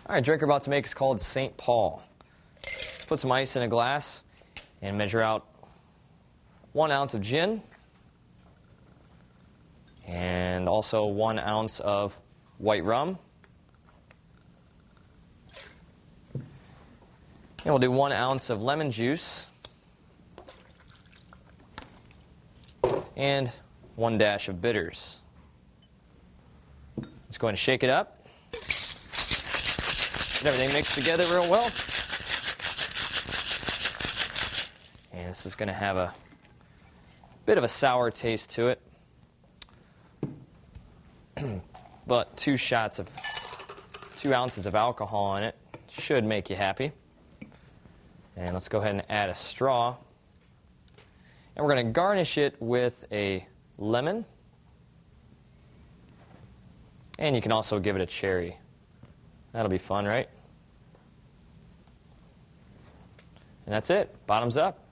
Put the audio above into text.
All right, drink we're about to make is called St. Paul. Let's put some ice in a glass and measure out 1 ounce of gin and also 1 ounce of white rum. And we'll do 1 ounce of lemon juice and 1 dash of bitters. Let's go ahead and shake it up. Get everything mixed together real well. And this is going to have a bit of a sour taste to it. But 2 ounces of alcohol in it should make you happy. And let's go ahead and add a straw. And we're going to garnish it with a lemon. And you can also give it a cherry. That'll be fun, right? And that's it. Bottoms up.